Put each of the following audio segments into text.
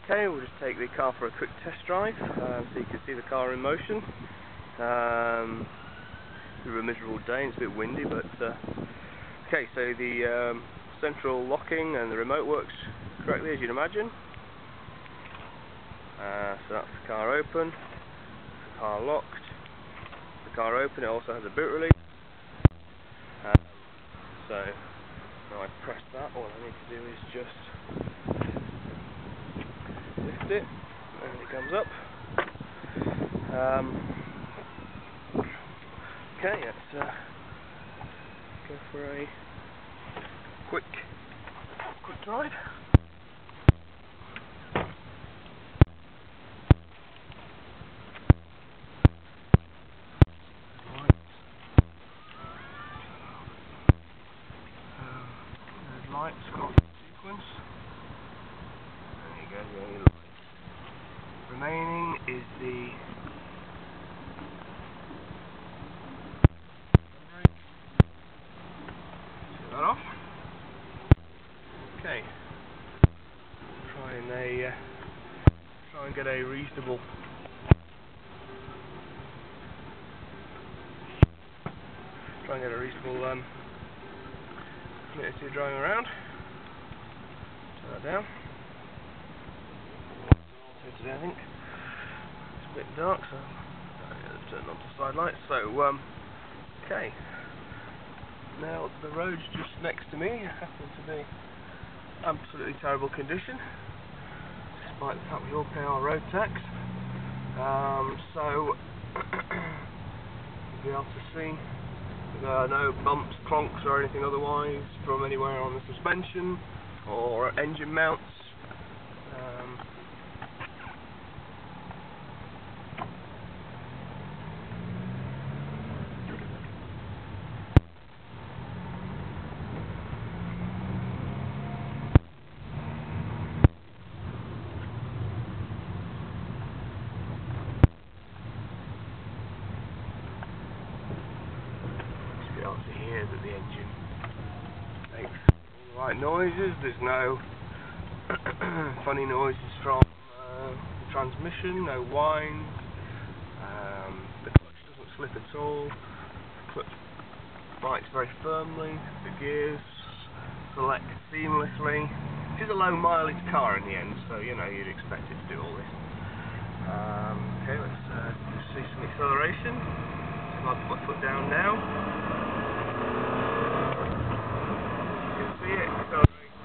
Okay, we'll just take the car for a quick test drive, so you can see the car in motion. It's a miserable day and it's a bit windy, but okay, so the central locking and the remote works correctly, as you'd imagine. So that's the car open, the car locked, the car open. It also has a boot release. So now I press that, all I need to do is just lift it and it comes up. Okay, let's go for a quick drive. There's lights across the sequence. There you go, the only light remaining is the turn that off. Okay. Try and get a reasonable fluidity of driving around. Turn that down. Today, I think it's a bit dark, so let's turn on to side lights. So okay, now the roads just next to me happen to be absolutely terrible condition, despite the fact we all pay our road tax. So you'll be able to see there are no bumps, clonks or anything otherwise from anywhere on the suspension or engine mounts. Be able to hear that the engine makes all the right noises. There's no funny noises from the transmission, no whines. The clutch doesn't slip at all. The clutch bites very firmly. The gears select seamlessly. It is a low mileage car in the end, so you know you'd expect it to do all this. Okay, let's just see some acceleration. So I'll put my foot down now. You can see it accelerates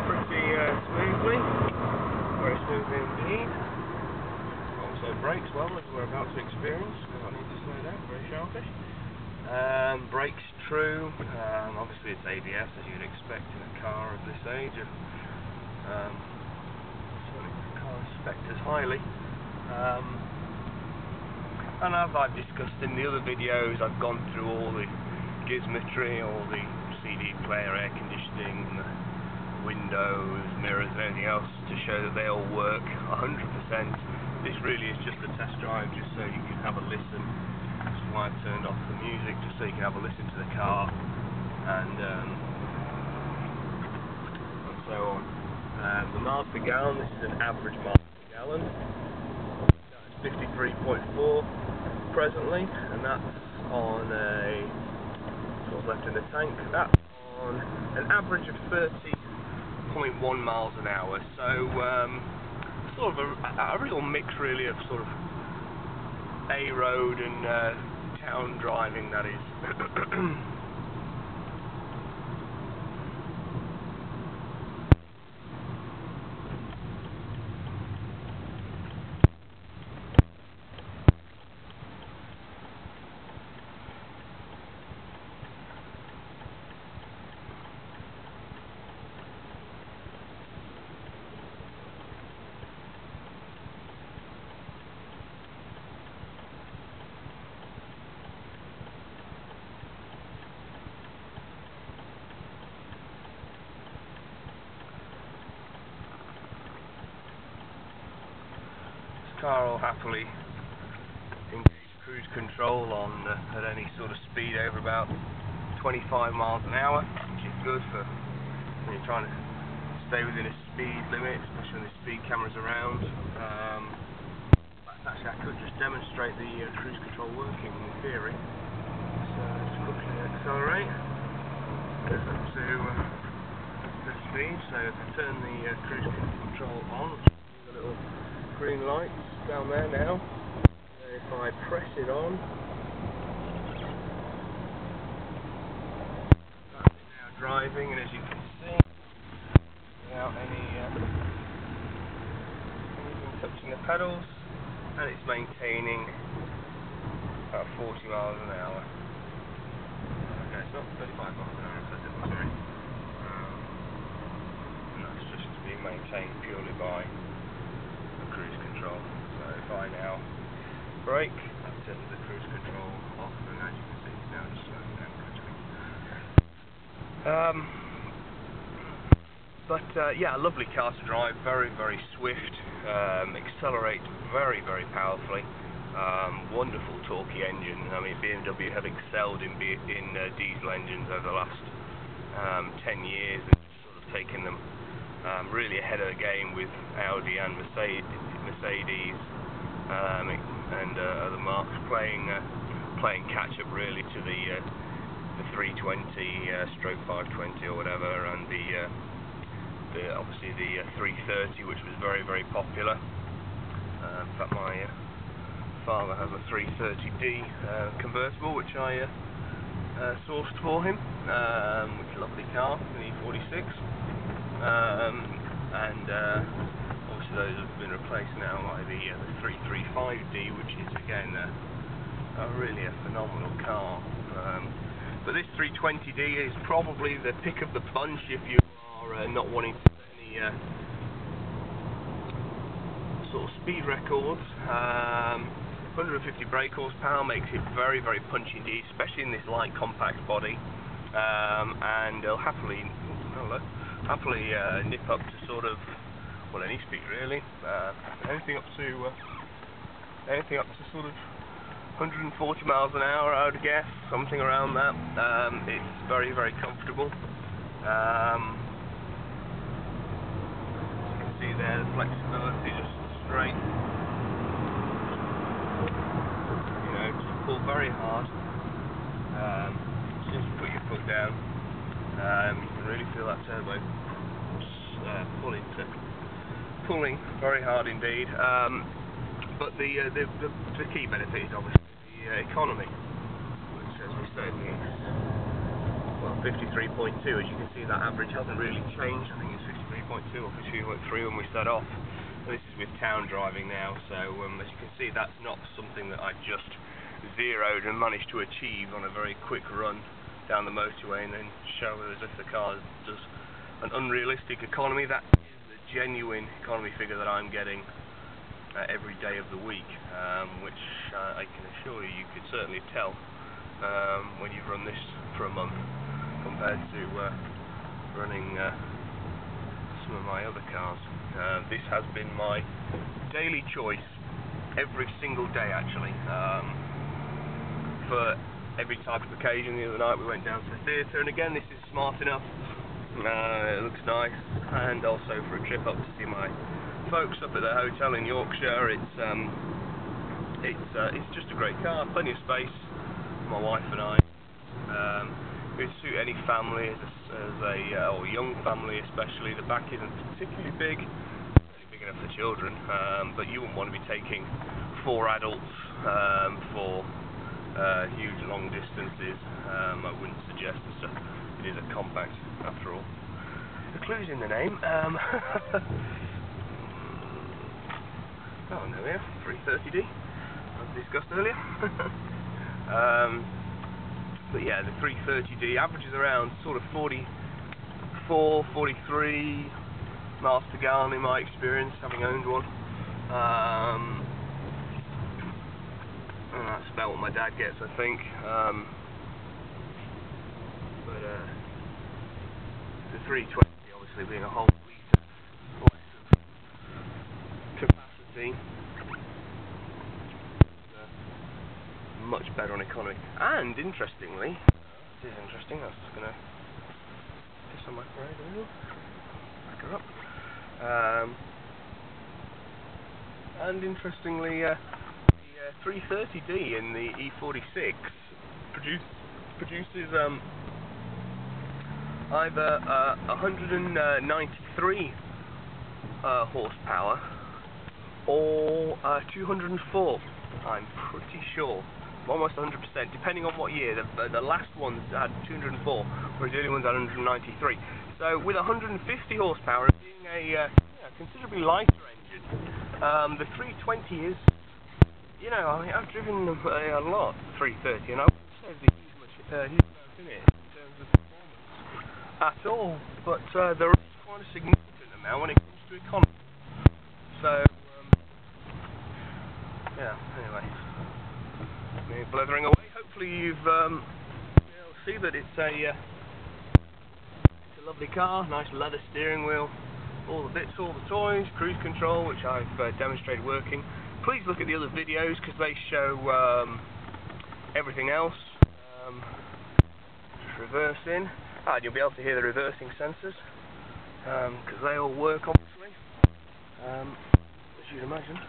pretty smoothly, very smoothly indeed. Also brakes well, as we're about to experience. I need to slow down, very sharpish. Brakes true. Obviously it's ABS, as you'd expect in a car of this age. Certainly the car is spec'd as highly. And as I've discussed in the other videos, I've gone through all the gizmetry, all the CD player, air conditioning, windows, mirrors and everything else to show that they all work 100%. This really is just a test drive, just so you can have a listen. This is why I've turned off the music, just so you can have a listen to the car and so on. The miles per gallon, this is an average miles per gallon. That's 53.4 presently, and that's on what's left in the tank. That's on an average of 30.1 miles an hour. So sort of a real mix really of sort of A road and town driving, that is. Car will happily engage cruise control on at any sort of speed over about 25 miles an hour, which is good for when you're trying to stay within a speed limit, especially when the speed camera's around. Actually, I could just demonstrate the cruise control working in theory. So let's quickly accelerate. Get up to the speed. So if I turn the cruise control on, the little green lights down there now. And if I press it on, that's now driving, and as you can see, without anything touching the pedals, and it's maintaining about 40 miles an hour. Okay, it's not 35 miles an hour, I said it was, sorry. And that's just being maintained purely by the cruise control. So if I now brake, that turns the cruise control off, and as you can see, it's now just slowing down gradually. Yeah, a lovely car to drive, very, very swift, accelerates very, very powerfully, wonderful torquey engine. I mean, BMW have excelled in diesel engines over the last 10 years, and sort of taken them really ahead of the game with Audi and Mercedes and other marques playing catch up really to the 320 stroke 520 or whatever, and obviously the 330, which was very, very popular. In fact, my father has a 330D convertible, which I sourced for him, which is a lovely car, an E46, and obviously those have been replaced now by the 335D, which is again really a phenomenal car. But this 320D is probably the pick of the bunch if you are not wanting to set any sort of speed records. 150 brake horsepower makes it very, very punchy indeed, especially in this light compact body, and it'll happily nip up to sort of, well, any speed really, anything up to sort of 140 miles an hour, I would guess, something around that. It's very, very comfortable. You can see there the flexibility, just straight. You know, just pull very hard. As soon as you put your foot down, you can really feel that turbo pulling very hard indeed. But the key benefit is obviously the economy, which, as we said, is 53.2. As you can see, that average hasn't really changed. I think it's 53.2 or 53.3 when we set off. This is with town driving now, so as you can see, that's not something that I've just zeroed and managed to achieve on a very quick run down the motorway and then show as if the car does an unrealistic economy. That is the genuine economy figure that I'm getting every day of the week, which I can assure you could certainly tell when you've run this for a month compared to running some of my other cars. This has been my daily choice every single day, actually, for every type of occasion. The other night we went down to the theatre, and again, this is smart enough. It looks nice, and also for a trip up to see my folks up at the hotel in Yorkshire. It's just a great car, plenty of space for my wife and I. It would suit any family, or young family especially. The back isn't particularly big, certainly big enough for children, but you wouldn't want to be taking 4 adults for huge long distances. I wouldn't suggest it is a compact after all. The clue's in the name. Oh, no, we have 330D, as discussed earlier. But yeah, the 330D averages around sort of 44, 43 miles per gallon in my experience, having owned one. And that's about what my dad gets, I think. But the 320, obviously being a whole litre capacity, much better on economy. And interestingly, it is interesting, I was just going to piss on my parade a little, back her up. And interestingly, the 330D in the E46 produces either 193 horsepower or 204. I'm pretty sure, almost 100%, depending on what year. The last ones had 204, whereas the early ones had 193. So with 150 horsepower and being a considerably lighter engine, the 320 is, you know, I mean, I've driven a lot, the 330, and I wouldn't say there's a huge amount in it in terms of performance at all, but there is quite a significant amount when it comes to economy. So, yeah, anyway, me blethering away. Hopefully you've see that it's a lovely car, nice leather steering wheel, all the bits, all the toys, cruise control, which I've demonstrated working. Please look at the other videos because they show everything else. Just reverse in, and you'll be able to hear the reversing sensors because they all work, obviously, as you'd imagine.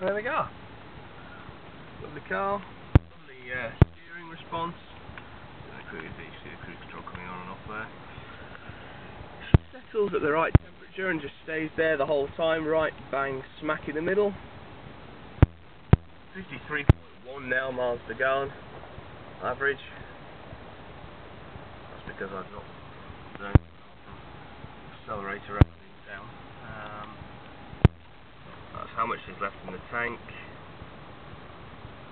There we go. Lovely car, lovely steering response. You see the cruise control coming on and off there. Settles at the right temperature and just stays there the whole time, right bang smack in the middle. 53.1 now miles per gallon average. That's because I've not done accelerator everything down. That's how much is left in the tank.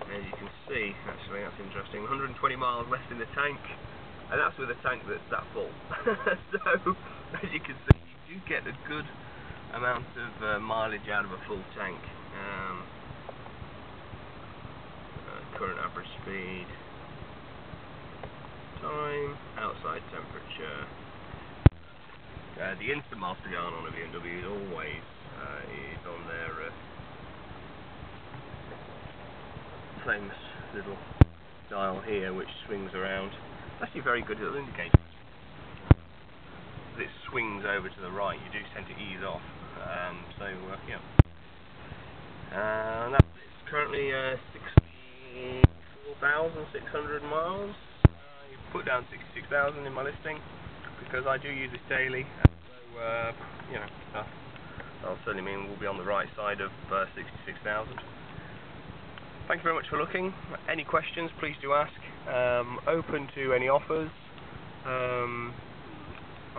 As you can see, actually, that's interesting. 120 miles left in the tank, and that's with a tank that's that full. So, as you can see, you do get a good amount of mileage out of a full tank. Current average speed, time, outside temperature. The instant miles per gallon on a BMW is always on their famous little dial here, which swings around. It's actually very good little indicator. As it swings over to the right, you do tend to ease off. Yeah. That's currently 64,600 miles. You put down 66,000 in my listing because I do use this daily. So, you know, that'll certainly mean we'll be on the right side of 66,000. Thank you very much for looking. Any questions, please do ask. Open to any offers. I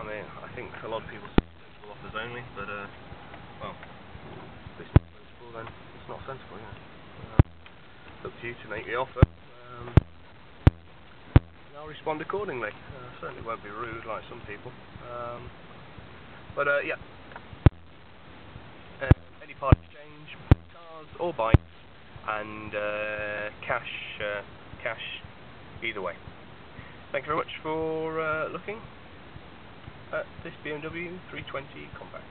mean, I think a lot of people say sensible offers only, but well, if it's not sensible, then it's not sensible, you know. It's up to you to make the offer. And I'll respond accordingly. Certainly won't be rude like some people. Yeah. Any part exchange, cars or bikes, and cash either way. Thank you very much for looking at this BMW 320 Compact.